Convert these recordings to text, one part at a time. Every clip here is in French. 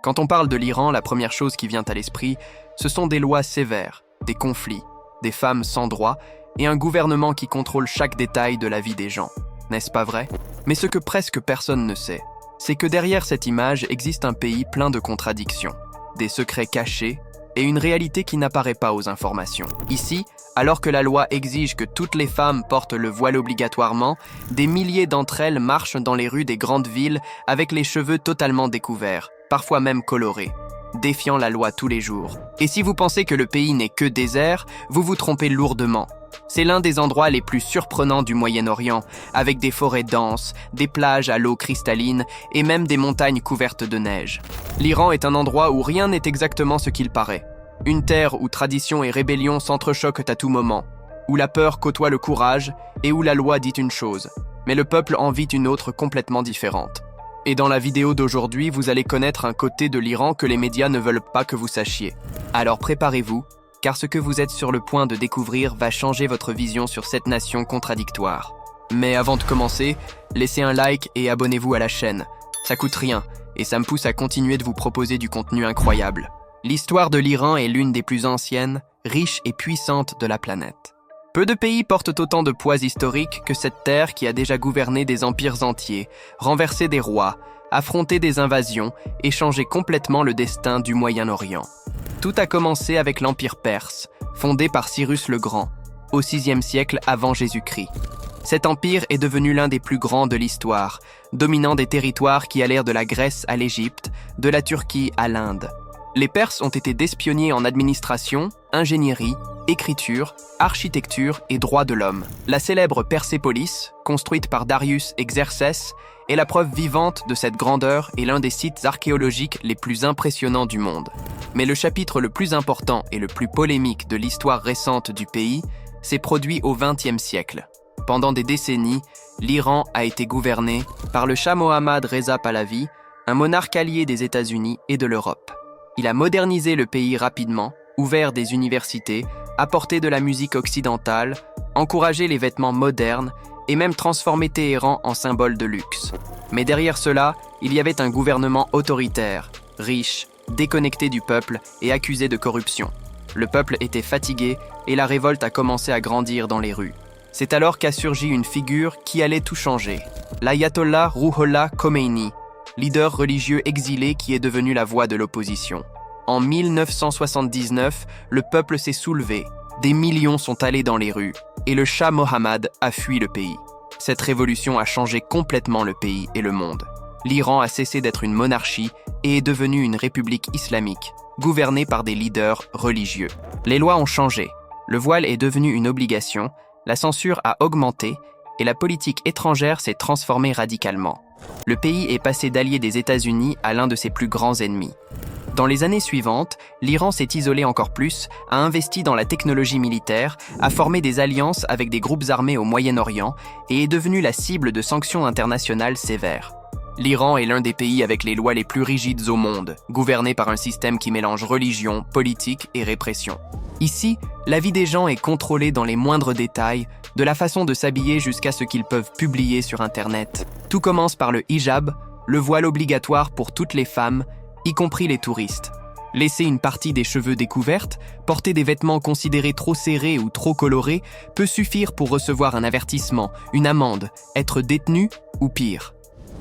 Quand on parle de l'Iran, la première chose qui vient à l'esprit, ce sont des lois sévères, des conflits, des femmes sans droit et un gouvernement qui contrôle chaque détail de la vie des gens. N'est-ce pas vrai? Mais ce que presque personne ne sait, c'est que derrière cette image existe un pays plein de contradictions, des secrets cachés et une réalité qui n'apparaît pas aux informations. Ici, alors que la loi exige que toutes les femmes portent le voile obligatoirement, des milliers d'entre elles marchent dans les rues des grandes villes avec les cheveux totalement découverts, parfois même colorés, défiant la loi tous les jours. Et si vous pensez que le pays n'est que désert, vous vous trompez lourdement. C'est l'un des endroits les plus surprenants du Moyen-Orient, avec des forêts denses, des plages à l'eau cristalline et même des montagnes couvertes de neige. L'Iran est un endroit où rien n'est exactement ce qu'il paraît. Une terre où tradition et rébellion s'entrechoquent à tout moment, où la peur côtoie le courage et où la loi dit une chose, mais le peuple en vit une autre complètement différente. Et dans la vidéo d'aujourd'hui, vous allez connaître un côté de l'Iran que les médias ne veulent pas que vous sachiez. Alors préparez-vous, car ce que vous êtes sur le point de découvrir va changer votre vision sur cette nation contradictoire. Mais avant de commencer, laissez un like et abonnez-vous à la chaîne. Ça coûte rien, et ça me pousse à continuer de vous proposer du contenu incroyable. L'histoire de l'Iran est l'une des plus anciennes, riches et puissantes de la planète. Peu de pays portent autant de poids historique que cette terre qui a déjà gouverné des empires entiers, renversé des rois, affronté des invasions et changé complètement le destin du Moyen-Orient. Tout a commencé avec l'Empire perse, fondé par Cyrus le Grand, au VIe siècle avant Jésus-Christ. Cet empire est devenu l'un des plus grands de l'histoire, dominant des territoires qui allèrent de la Grèce à l'Égypte, de la Turquie à l'Inde. Les Perses ont été des pionniers en administration, ingénierie, écriture, architecture et droits de l'homme. La célèbre Persépolis, construite par Darius et Xerxès, est la preuve vivante de cette grandeur et l'un des sites archéologiques les plus impressionnants du monde. Mais le chapitre le plus important et le plus polémique de l'histoire récente du pays s'est produit au XXe siècle. Pendant des décennies, l'Iran a été gouverné par le Shah Mohammad Reza Pahlavi, un monarque allié des États-Unis et de l'Europe. Il a modernisé le pays rapidement, ouvert des universités, apporté de la musique occidentale, encouragé les vêtements modernes et même transformé Téhéran en symbole de luxe. Mais derrière cela, il y avait un gouvernement autoritaire, riche, déconnecté du peuple et accusé de corruption. Le peuple était fatigué et la révolte a commencé à grandir dans les rues. C'est alors qu'a surgi une figure qui allait tout changer, l'ayatollah Ruhollah Khomeini, leader religieux exilé qui est devenu la voix de l'opposition. En 1979, le peuple s'est soulevé, des millions sont allés dans les rues, et le Shah Mohammad a fui le pays. Cette révolution a changé complètement le pays et le monde. L'Iran a cessé d'être une monarchie et est devenu une république islamique, gouvernée par des leaders religieux. Les lois ont changé, le voile est devenu une obligation, la censure a augmenté et la politique étrangère s'est transformée radicalement. Le pays est passé d'allié des États-Unis à l'un de ses plus grands ennemis. Dans les années suivantes, l'Iran s'est isolé encore plus, a investi dans la technologie militaire, a formé des alliances avec des groupes armés au Moyen-Orient et est devenu la cible de sanctions internationales sévères. L'Iran est l'un des pays avec les lois les plus rigides au monde, gouverné par un système qui mélange religion, politique et répression. Ici, la vie des gens est contrôlée dans les moindres détails, de la façon de s'habiller jusqu'à ce qu'ils peuvent publier sur Internet. Tout commence par le hijab, le voile obligatoire pour toutes les femmes, y compris les touristes. Laisser une partie des cheveux découverte, porter des vêtements considérés trop serrés ou trop colorés peut suffire pour recevoir un avertissement, une amende, être détenu ou pire.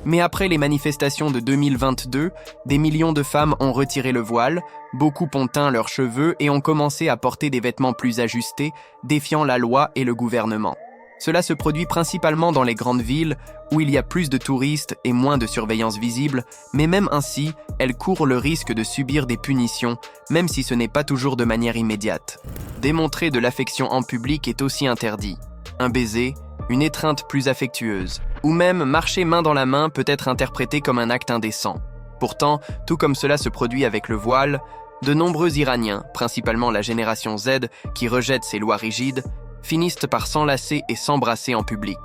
Mais après les manifestations de 2022, des millions de femmes ont retiré le voile, beaucoup ont teint leurs cheveux et ont commencé à porter des vêtements plus ajustés, défiant la loi et le gouvernement. Cela se produit principalement dans les grandes villes, où il y a plus de touristes et moins de surveillance visible, mais même ainsi, elles courent le risque de subir des punitions, même si ce n'est pas toujours de manière immédiate. Démontrer de l'affection en public est aussi interdit. Un baiser, une étreinte plus affectueuse, ou même marcher main dans la main peut être interprété comme un acte indécent. Pourtant, tout comme cela se produit avec le voile, de nombreux Iraniens, principalement la génération Z qui rejette ces lois rigides, finissent par s'enlacer et s'embrasser en public,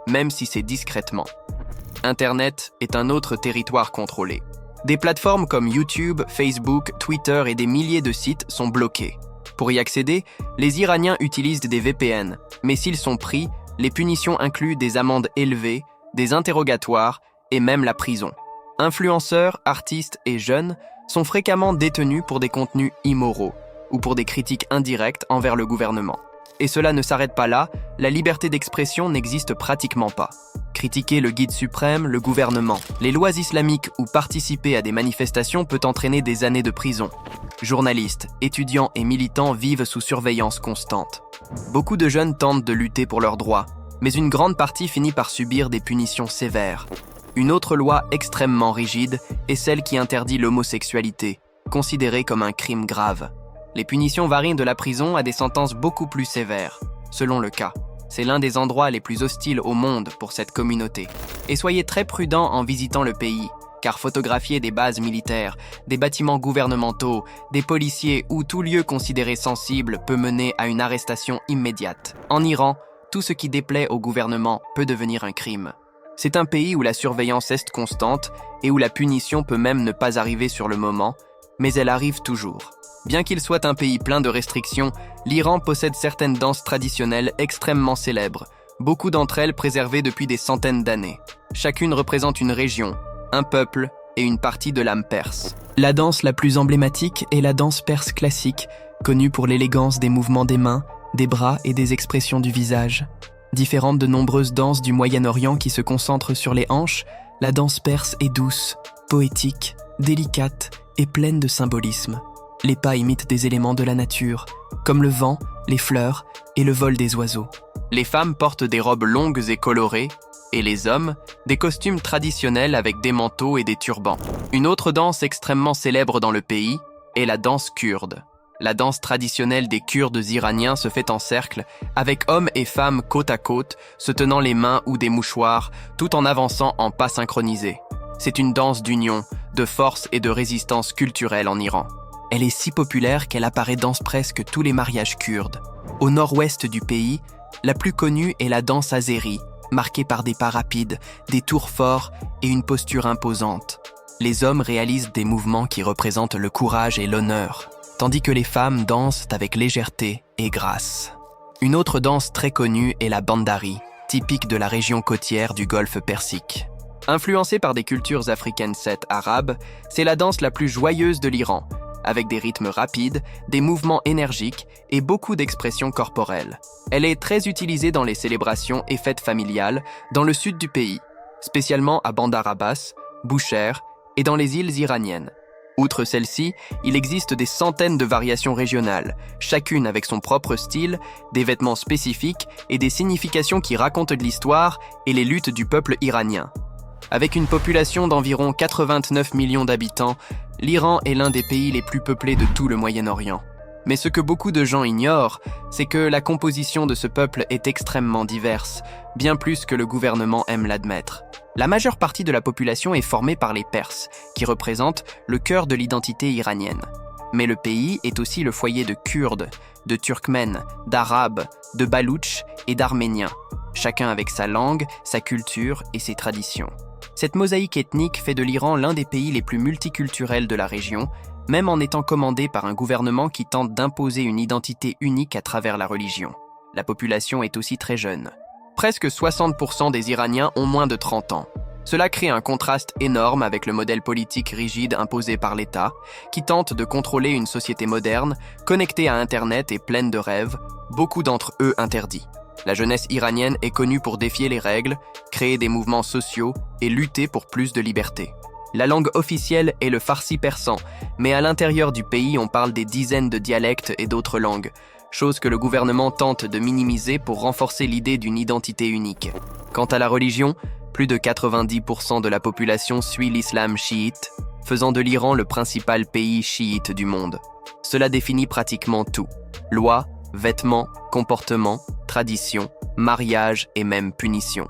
même si c'est discrètement. Internet est un autre territoire contrôlé. Des plateformes comme YouTube, Facebook, Twitter et des milliers de sites sont bloqués. Pour y accéder, les Iraniens utilisent des VPN, mais s'ils sont pris, les punitions incluent des amendes élevées, des interrogatoires et même la prison. Influenceurs, artistes et jeunes sont fréquemment détenus pour des contenus immoraux ou pour des critiques indirectes envers le gouvernement. Et cela ne s'arrête pas là, la liberté d'expression n'existe pratiquement pas. Critiquer le guide suprême, le gouvernement, les lois islamiques ou participer à des manifestations peut entraîner des années de prison. Journalistes, étudiants et militants vivent sous surveillance constante. Beaucoup de jeunes tentent de lutter pour leurs droits, mais une grande partie finit par subir des punitions sévères. Une autre loi extrêmement rigide est celle qui interdit l'homosexualité, considérée comme un crime grave. Les punitions varient de la prison à des sentences beaucoup plus sévères, selon le cas. C'est l'un des endroits les plus hostiles au monde pour cette communauté. Et soyez très prudents en visitant le pays, car photographier des bases militaires, des bâtiments gouvernementaux, des policiers ou tout lieu considéré sensible peut mener à une arrestation immédiate. En Iran, tout ce qui déplaît au gouvernement peut devenir un crime. C'est un pays où la surveillance est constante et où la punition peut même ne pas arriver sur le moment, mais elle arrive toujours. Bien qu'il soit un pays plein de restrictions, l'Iran possède certaines danses traditionnelles extrêmement célèbres, beaucoup d'entre elles préservées depuis des centaines d'années. Chacune représente une région, un peuple et une partie de l'âme perse. La danse la plus emblématique est la danse perse classique, connue pour l'élégance des mouvements des mains, des bras et des expressions du visage. Différente de nombreuses danses du Moyen-Orient qui se concentrent sur les hanches, la danse perse est douce, poétique, délicate et pleine de symbolisme. Les pas imitent des éléments de la nature, comme le vent, les fleurs et le vol des oiseaux. Les femmes portent des robes longues et colorées, et les hommes, des costumes traditionnels avec des manteaux et des turbans. Une autre danse extrêmement célèbre dans le pays est la danse kurde. La danse traditionnelle des Kurdes iraniens se fait en cercle, avec hommes et femmes côte à côte, se tenant les mains ou des mouchoirs, tout en avançant en pas synchronisés. C'est une danse d'union, de force et de résistance culturelle en Iran. Elle est si populaire qu'elle apparaît dans presque tous les mariages kurdes. Au nord-ouest du pays, la plus connue est la danse azérie, marquée par des pas rapides, des tours forts et une posture imposante. Les hommes réalisent des mouvements qui représentent le courage et l'honneur, tandis que les femmes dansent avec légèreté et grâce. Une autre danse très connue est la bandari, typique de la région côtière du Golfe Persique. Influencée par des cultures africaines celtes arabes, c'est la danse la plus joyeuse de l'Iran, avec des rythmes rapides, des mouvements énergiques et beaucoup d'expressions corporelles. Elle est très utilisée dans les célébrations et fêtes familiales dans le sud du pays, spécialement à Bandar Abbas, Boucher et dans les îles iraniennes. Outre celle-ci, il existe des centaines de variations régionales, chacune avec son propre style, des vêtements spécifiques et des significations qui racontent de l'histoire et les luttes du peuple iranien. Avec une population d'environ 89 millions d'habitants, l'Iran est l'un des pays les plus peuplés de tout le Moyen-Orient. Mais ce que beaucoup de gens ignorent, c'est que la composition de ce peuple est extrêmement diverse, bien plus que le gouvernement aime l'admettre. La majeure partie de la population est formée par les Perses, qui représentent le cœur de l'identité iranienne. Mais le pays est aussi le foyer de Kurdes, de Turkmènes, d'Arabes, de Baloutches et d'Arméniens, chacun avec sa langue, sa culture et ses traditions. Cette mosaïque ethnique fait de l'Iran l'un des pays les plus multiculturels de la région, même en étant commandé par un gouvernement qui tente d'imposer une identité unique à travers la religion. La population est aussi très jeune. Presque 60% des Iraniens ont moins de 30 ans. Cela crée un contraste énorme avec le modèle politique rigide imposé par l'État, qui tente de contrôler une société moderne, connectée à Internet et pleine de rêves, beaucoup d'entre eux interdits. La jeunesse iranienne est connue pour défier les règles, créer des mouvements sociaux et lutter pour plus de liberté. La langue officielle est le farsi persan, mais à l'intérieur du pays, on parle des dizaines de dialectes et d'autres langues, chose que le gouvernement tente de minimiser pour renforcer l'idée d'une identité unique. Quant à la religion, plus de 90% de la population suit l'islam chiite, faisant de l'Iran le principal pays chiite du monde. Cela définit pratiquement tout. Lois, vêtements, comportements, traditions, mariages et même punitions.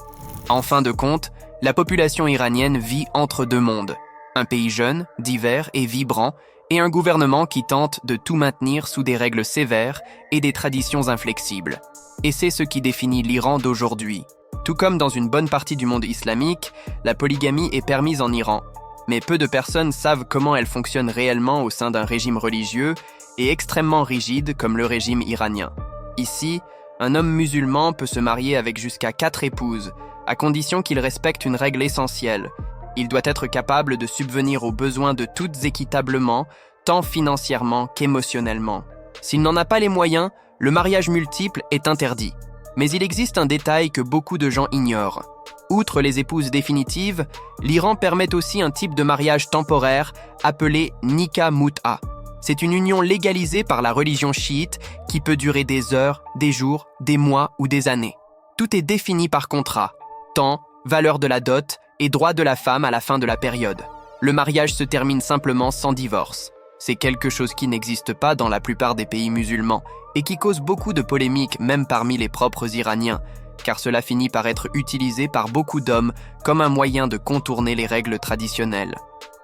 En fin de compte, la population iranienne vit entre deux mondes. Un pays jeune, divers et vibrant, et un gouvernement qui tente de tout maintenir sous des règles sévères et des traditions inflexibles. Et c'est ce qui définit l'Iran d'aujourd'hui. Tout comme dans une bonne partie du monde islamique, la polygamie est permise en Iran. Mais peu de personnes savent comment elle fonctionne réellement au sein d'un régime religieux et extrêmement rigide comme le régime iranien. Ici, un homme musulman peut se marier avec jusqu'à 4 épouses, à condition qu'il respecte une règle essentielle. Il doit être capable de subvenir aux besoins de toutes équitablement, tant financièrement qu'émotionnellement. S'il n'en a pas les moyens, le mariage multiple est interdit. Mais il existe un détail que beaucoup de gens ignorent. Outre les épouses définitives, l'Iran permet aussi un type de mariage temporaire appelé nikah mut'a. C'est une union légalisée par la religion chiite qui peut durer des heures, des jours, des mois ou des années. Tout est défini par contrat, temps, valeur de la dot et droit de la femme à la fin de la période. Le mariage se termine simplement sans divorce. C'est quelque chose qui n'existe pas dans la plupart des pays musulmans et qui cause beaucoup de polémiques même parmi les propres Iraniens, car cela finit par être utilisé par beaucoup d'hommes comme un moyen de contourner les règles traditionnelles.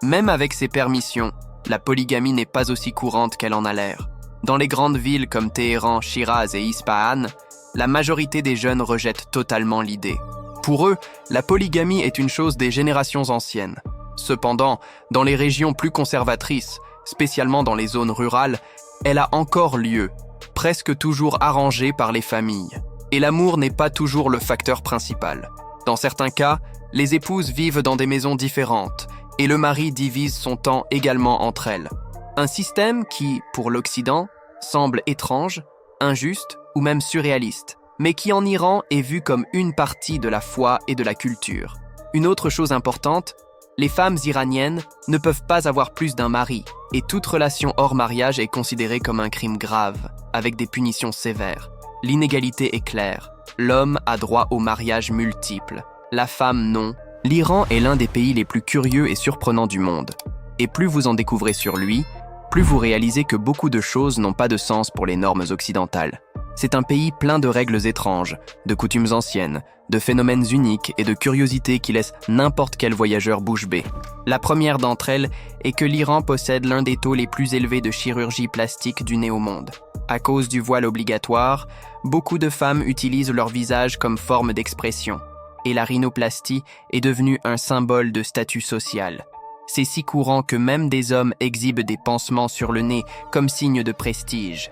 Même avec ces permissions, la polygamie n'est pas aussi courante qu'elle en a l'air. Dans les grandes villes comme Téhéran, Shiraz et Ispahan, la majorité des jeunes rejettent totalement l'idée. Pour eux, la polygamie est une chose des générations anciennes. Cependant, dans les régions plus conservatrices, spécialement dans les zones rurales, elle a encore lieu, presque toujours arrangée par les familles. Et l'amour n'est pas toujours le facteur principal. Dans certains cas, les épouses vivent dans des maisons différentes et le mari divise son temps également entre elles. Un système qui, pour l'Occident, semble étrange, injuste ou même surréaliste, mais qui en Iran est vu comme une partie de la foi et de la culture. Une autre chose importante, les femmes iraniennes ne peuvent pas avoir plus d'un mari, et toute relation hors mariage est considérée comme un crime grave, avec des punitions sévères. L'inégalité est claire. L'homme a droit au mariage multiple, la femme non. L'Iran est l'un des pays les plus curieux et surprenants du monde. Et plus vous en découvrez sur lui, plus vous réalisez que beaucoup de choses n'ont pas de sens pour les normes occidentales. C'est un pays plein de règles étranges, de coutumes anciennes, de phénomènes uniques et de curiosités qui laissent n'importe quel voyageur bouche bée. La première d'entre elles est que l'Iran possède l'un des taux les plus élevés de chirurgie plastique du né au monde. À cause du voile obligatoire, beaucoup de femmes utilisent leur visage comme forme d'expression, et la rhinoplastie est devenue un symbole de statut social. C'est si courant que même des hommes exhibent des pansements sur le nez comme signe de prestige.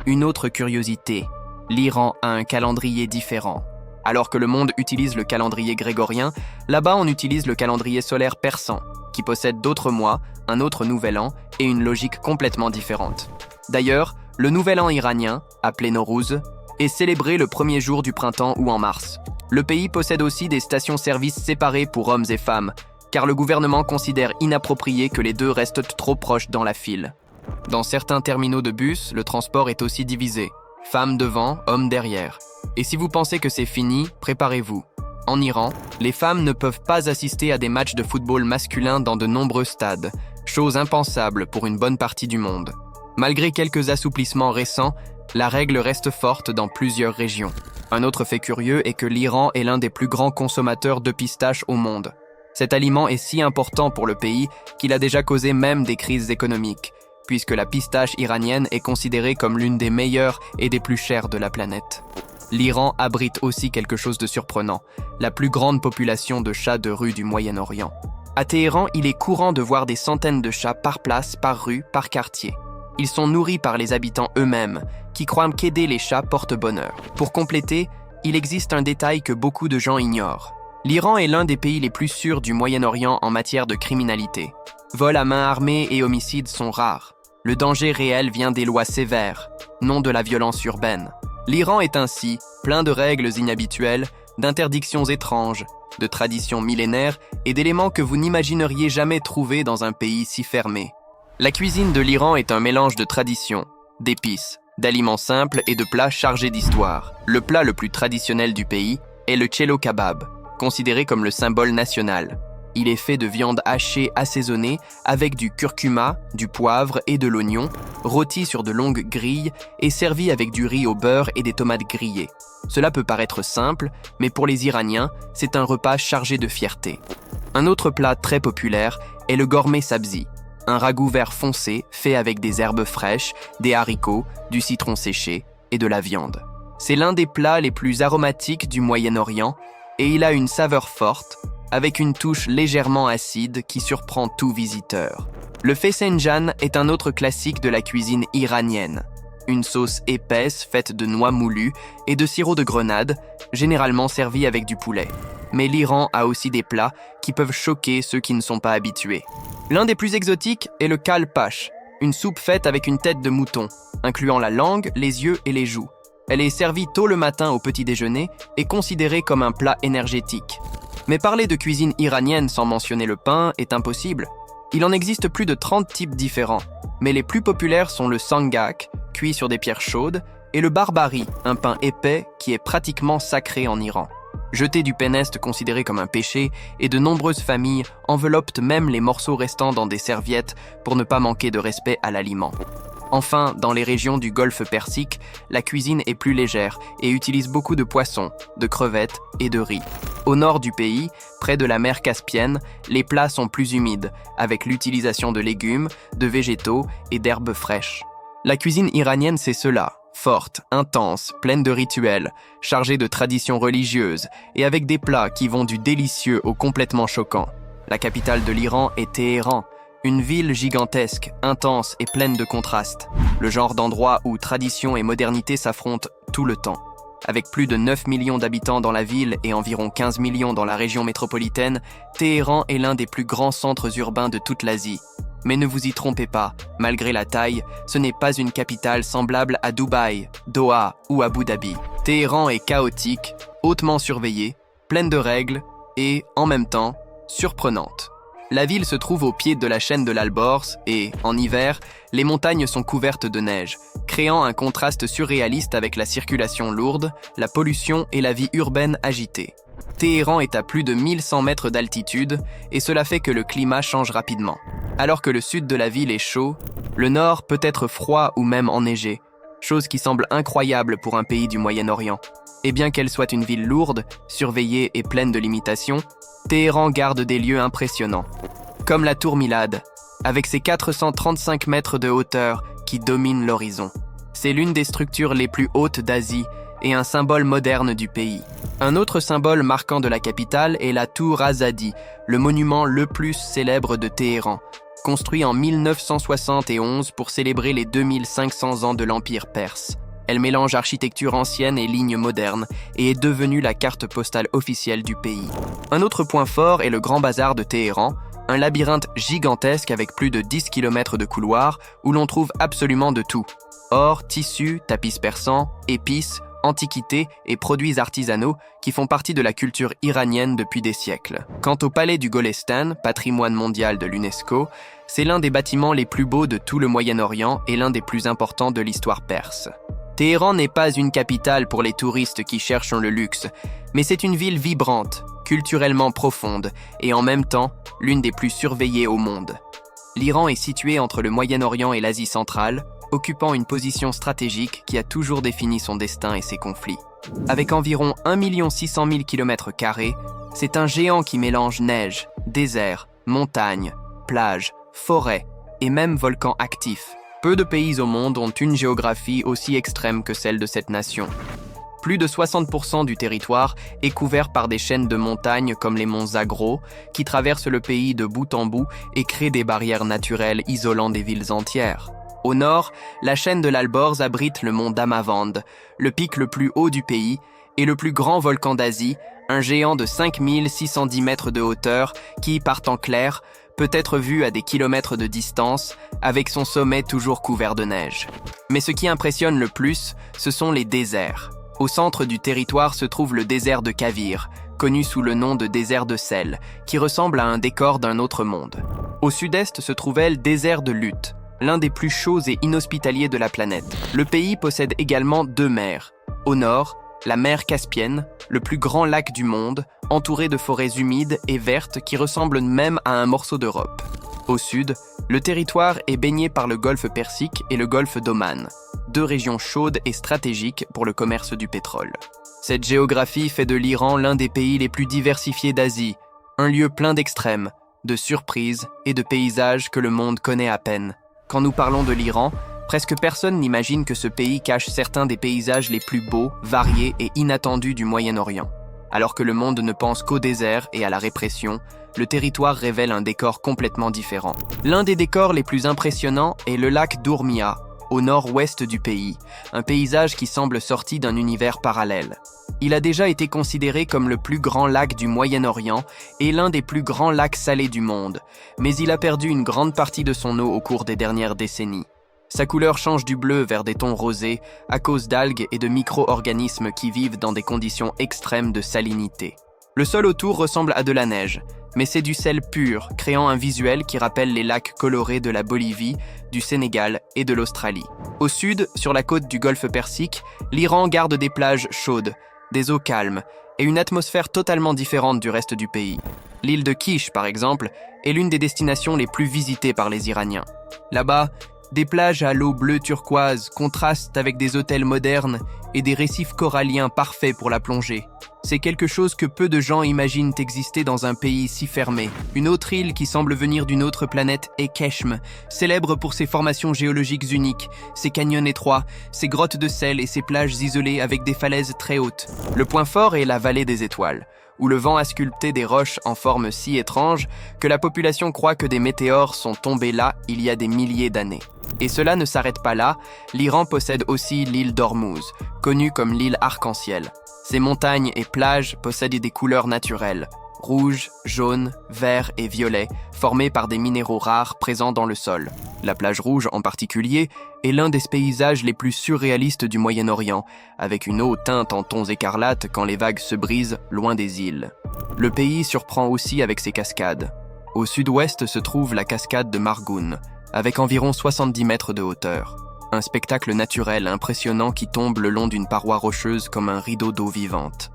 Une autre curiosité, l'Iran a un calendrier différent. Alors que le monde utilise le calendrier grégorien, là-bas on utilise le calendrier solaire persan, qui possède d'autres mois, un autre nouvel an et une logique complètement différente. D'ailleurs, le nouvel an iranien, appelé Nowruz, est célébré le premier jour du printemps ou en mars. Le pays possède aussi des stations-service séparées pour hommes et femmes, car le gouvernement considère inapproprié que les deux restent trop proches dans la file. Dans certains terminaux de bus, le transport est aussi divisé. Femmes devant, hommes derrière. Et si vous pensez que c'est fini, préparez-vous. En Iran, les femmes ne peuvent pas assister à des matchs de football masculin dans de nombreux stades, chose impensable pour une bonne partie du monde. Malgré quelques assouplissements récents, la règle reste forte dans plusieurs régions. Un autre fait curieux est que l'Iran est l'un des plus grands consommateurs de pistaches au monde. Cet aliment est si important pour le pays qu'il a déjà causé même des crises économiques, puisque la pistache iranienne est considérée comme l'une des meilleures et des plus chères de la planète. L'Iran abrite aussi quelque chose de surprenant, la plus grande population de chats de rue du Moyen-Orient. À Téhéran, il est courant de voir des centaines de chats par place, par rue, par quartier. Ils sont nourris par les habitants eux-mêmes, qui croient qu'aider les chats porte bonheur. Pour compléter, il existe un détail que beaucoup de gens ignorent. L'Iran est l'un des pays les plus sûrs du Moyen-Orient en matière de criminalité. Vols à main armée et homicides sont rares. Le danger réel vient des lois sévères, non de la violence urbaine. L'Iran est ainsi plein de règles inhabituelles, d'interdictions étranges, de traditions millénaires et d'éléments que vous n'imagineriez jamais trouver dans un pays si fermé. La cuisine de l'Iran est un mélange de traditions, d'épices, d'aliments simples et de plats chargés d'histoire. Le plat le plus traditionnel du pays est le cello kebab, considéré comme le symbole national. Il est fait de viande hachée assaisonnée avec du curcuma, du poivre et de l'oignon, rôti sur de longues grilles et servi avec du riz au beurre et des tomates grillées. Cela peut paraître simple, mais pour les Iraniens, c'est un repas chargé de fierté. Un autre plat très populaire est le gourmet sabzi, un ragoût vert foncé fait avec des herbes fraîches, des haricots, du citron séché et de la viande. C'est l'un des plats les plus aromatiques du Moyen-Orient et il a une saveur forte, avec une touche légèrement acide qui surprend tout visiteur. Le fessenjan est un autre classique de la cuisine iranienne. une sauce épaisse faite de noix moulues et de sirop de grenade, généralement servi avec du poulet. Mais l'Iran a aussi des plats qui peuvent choquer ceux qui ne sont pas habitués. L'un des plus exotiques est le kalpash, une soupe faite avec une tête de mouton, incluant la langue, les yeux et les joues. Elle est servie tôt le matin au petit déjeuner et considérée comme un plat énergétique. Mais parler de cuisine iranienne sans mentionner le pain est impossible. Il en existe plus de 30 types différents, mais les plus populaires sont le sangak, cuit sur des pierres chaudes, et le barbari, un pain épais qui est pratiquement sacré en Iran. Jeter du pain est considéré comme un péché, et de nombreuses familles enveloppent même les morceaux restants dans des serviettes pour ne pas manquer de respect à l'aliment. Enfin, dans les régions du golfe Persique, la cuisine est plus légère et utilise beaucoup de poissons, de crevettes et de riz. Au nord du pays, près de la mer Caspienne, les plats sont plus humides, avec l'utilisation de légumes, de végétaux et d'herbes fraîches. La cuisine iranienne, c'est cela, forte, intense, pleine de rituels, chargée de traditions religieuses et avec des plats qui vont du délicieux au complètement choquant. La capitale de l'Iran est Téhéran, une ville gigantesque, intense et pleine de contrastes. Le genre d'endroit où tradition et modernité s'affrontent tout le temps. Avec plus de 9 millions d'habitants dans la ville et environ 15 millions dans la région métropolitaine, Téhéran est l'un des plus grands centres urbains de toute l'Asie. Mais ne vous y trompez pas, malgré la taille, ce n'est pas une capitale semblable à Dubaï, Doha ou Abu Dhabi. Téhéran est chaotique, hautement surveillée, pleine de règles et, en même temps, surprenante. La ville se trouve au pied de la chaîne de l'Alborz et, en hiver, les montagnes sont couvertes de neige, créant un contraste surréaliste avec la circulation lourde, la pollution et la vie urbaine agitée. Téhéran est à plus de 1100 mètres d'altitude et cela fait que le climat change rapidement. Alors que le sud de la ville est chaud, le nord peut être froid ou même enneigé, chose qui semble incroyable pour un pays du Moyen-Orient. Et bien qu'elle soit une ville lourde, surveillée et pleine de limitations, Téhéran garde des lieux impressionnants, comme la tour Milad, avec ses 435 mètres de hauteur qui dominent l'horizon. C'est l'une des structures les plus hautes d'Asie et un symbole moderne du pays. Un autre symbole marquant de la capitale est la tour Azadi, le monument le plus célèbre de Téhéran, construit en 1971 pour célébrer les 2500 ans de l'Empire perse. Elle mélange architecture ancienne et lignes modernes et est devenue la carte postale officielle du pays. Un autre point fort est le Grand Bazar de Téhéran, un labyrinthe gigantesque avec plus de 10 km de couloirs où l'on trouve absolument de tout. Or, tissus, tapis persans, épices, antiquités et produits artisanaux qui font partie de la culture iranienne depuis des siècles. Quant au palais du Golestan, patrimoine mondial de l'UNESCO, c'est l'un des bâtiments les plus beaux de tout le Moyen-Orient et l'un des plus importants de l'histoire perse. Téhéran n'est pas une capitale pour les touristes qui cherchent le luxe, mais c'est une ville vibrante, culturellement profonde et en même temps l'une des plus surveillées au monde. L'Iran est situé entre le Moyen-Orient et l'Asie centrale, occupant une position stratégique qui a toujours défini son destin et ses conflits. Avec environ 1 600 000 km², c'est un géant qui mélange neige, désert, montagnes, plages, forêts et même volcans actifs. Peu de pays au monde ont une géographie aussi extrême que celle de cette nation. Plus de 60% du territoire est couvert par des chaînes de montagnes comme les monts Zagros, qui traversent le pays de bout en bout et créent des barrières naturelles isolant des villes entières. Au nord, la chaîne de l'Alborz abrite le mont Damavand, le pic le plus haut du pays, et le plus grand volcan d'Asie, un géant de 5610 mètres de hauteur qui, par temps clair, peut être vu à des kilomètres de distance, avec son sommet toujours couvert de neige. Mais ce qui impressionne le plus, ce sont les déserts. Au centre du territoire se trouve le désert de Kavir, connu sous le nom de désert de sel, qui ressemble à un décor d'un autre monde. Au sud-est se trouvait le désert de Lut, l'un des plus chauds et inhospitaliers de la planète. Le pays possède également 2 mers. Au nord, la mer Caspienne, le plus grand lac du monde, entouré de forêts humides et vertes qui ressemblent même à un morceau d'Europe. Au sud, le territoire est baigné par le golfe Persique et le golfe d'Oman, 2 régions chaudes et stratégiques pour le commerce du pétrole. Cette géographie fait de l'Iran l'un des pays les plus diversifiés d'Asie, un lieu plein d'extrêmes, de surprises et de paysages que le monde connaît à peine. Quand nous parlons de l'Iran, presque personne n'imagine que ce pays cache certains des paysages les plus beaux, variés et inattendus du Moyen-Orient. Alors que le monde ne pense qu'au désert et à la répression, le territoire révèle un décor complètement différent. L'un des décors les plus impressionnants est le lac d'Urmia, au nord-ouest du pays, un paysage qui semble sorti d'un univers parallèle. Il a déjà été considéré comme le plus grand lac du Moyen-Orient et l'un des plus grands lacs salés du monde, mais il a perdu une grande partie de son eau au cours des dernières décennies. Sa couleur change du bleu vers des tons rosés à cause d'algues et de micro-organismes qui vivent dans des conditions extrêmes de salinité. Le sol autour ressemble à de la neige, mais c'est du sel pur, créant un visuel qui rappelle les lacs colorés de la Bolivie, du Sénégal et de l'Australie. Au sud, sur la côte du golfe Persique, l'Iran garde des plages chaudes, des eaux calmes et une atmosphère totalement différente du reste du pays. L'île de Kish, par exemple, est l'une des destinations les plus visitées par les Iraniens. Là-bas, des plages à l'eau bleue turquoise contrastent avec des hôtels modernes et des récifs coralliens parfaits pour la plongée. C'est quelque chose que peu de gens imaginent exister dans un pays si fermé. Une autre île qui semble venir d'une autre planète est Keshm, célèbre pour ses formations géologiques uniques, ses canyons étroits, ses grottes de sel et ses plages isolées avec des falaises très hautes. Le point fort est la vallée des étoiles, où le vent a sculpté des roches en forme si étrange que la population croit que des météores sont tombés là il y a des milliers d'années. Et cela ne s'arrête pas là, l'Iran possède aussi l'île d'Ormuz, connue comme l'île arc-en-ciel. Ces montagnes et plages possèdent des couleurs naturelles, rouge, jaune, vert et violet, formées par des minéraux rares présents dans le sol. La plage rouge en particulier est l'un des paysages les plus surréalistes du Moyen-Orient, avec une eau teinte en tons écarlates quand les vagues se brisent loin des îles. Le pays surprend aussi avec ses cascades. Au sud-ouest se trouve la cascade de Margoun, avec environ 70 mètres de hauteur. Un spectacle naturel impressionnant qui tombe le long d'une paroi rocheuse comme un rideau d'eau vivante.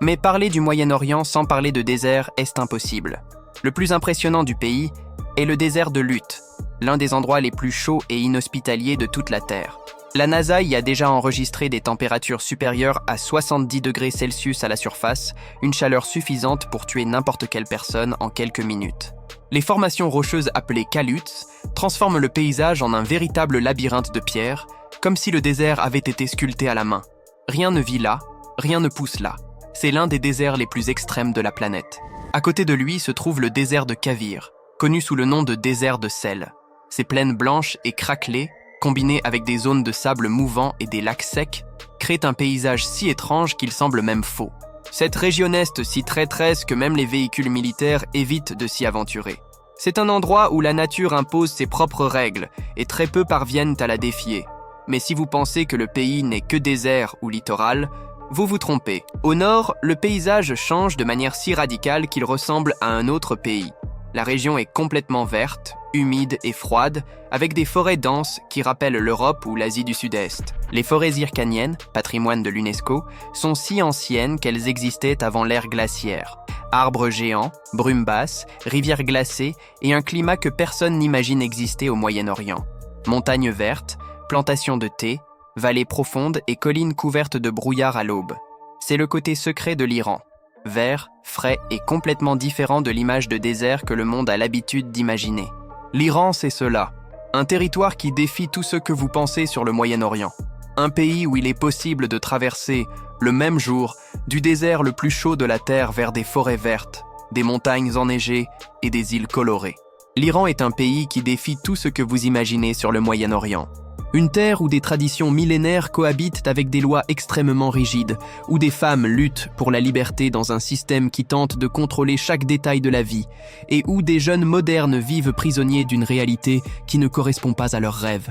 Mais parler du Moyen-Orient sans parler de désert est impossible. Le plus impressionnant du pays est le désert de Lut, l'un des endroits les plus chauds et inhospitaliers de toute la Terre. La NASA y a déjà enregistré des températures supérieures à 70 degrés Celsius à la surface, une chaleur suffisante pour tuer n'importe quelle personne en quelques minutes. Les formations rocheuses appelées caloutes transforment le paysage en un véritable labyrinthe de pierres, comme si le désert avait été sculpté à la main. Rien ne vit là, rien ne pousse là. C'est l'un des déserts les plus extrêmes de la planète. À côté de lui se trouve le désert de Kavir, connu sous le nom de désert de sel. Ces plaines blanches et craquelées, combinées avec des zones de sable mouvant et des lacs secs, créent un paysage si étrange qu'il semble même faux. Cette région est si traîtresse que même les véhicules militaires évitent de s'y aventurer. C'est un endroit où la nature impose ses propres règles et très peu parviennent à la défier. Mais si vous pensez que le pays n'est que désert ou littoral, vous vous trompez. Au nord, le paysage change de manière si radicale qu'il ressemble à un autre pays. La région est complètement verte, humide et froide, avec des forêts denses qui rappellent l'Europe ou l'Asie du Sud-Est. Les forêts hyrcaniennes, patrimoine de l'UNESCO, sont si anciennes qu'elles existaient avant l'ère glaciaire. Arbres géants, brumes basses, rivières glacées et un climat que personne n'imagine exister au Moyen-Orient. Montagnes vertes, plantations de thé, vallées profondes et collines couvertes de brouillard à l'aube. C'est le côté secret de l'Iran. Vert, frais et complètement différent de l'image de désert que le monde a l'habitude d'imaginer. L'Iran, c'est cela. Un territoire qui défie tout ce que vous pensez sur le Moyen-Orient. Un pays où il est possible de traverser, le même jour, du désert le plus chaud de la Terre vers des forêts vertes, des montagnes enneigées et des îles colorées. L'Iran est un pays qui défie tout ce que vous imaginez sur le Moyen-Orient. Une terre où des traditions millénaires cohabitent avec des lois extrêmement rigides, où des femmes luttent pour la liberté dans un système qui tente de contrôler chaque détail de la vie, et où des jeunes modernes vivent prisonniers d'une réalité qui ne correspond pas à leurs rêves.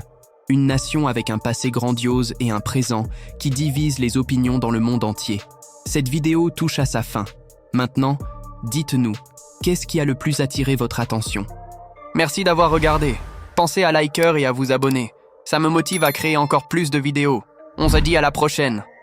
Une nation avec un passé grandiose et un présent qui divise les opinions dans le monde entier. Cette vidéo touche à sa fin. Maintenant, dites-nous, qu'est-ce qui a le plus attiré votre attention? Merci d'avoir regardé. Pensez à liker et à vous abonner. Ça me motive à créer encore plus de vidéos. On se dit à la prochaine.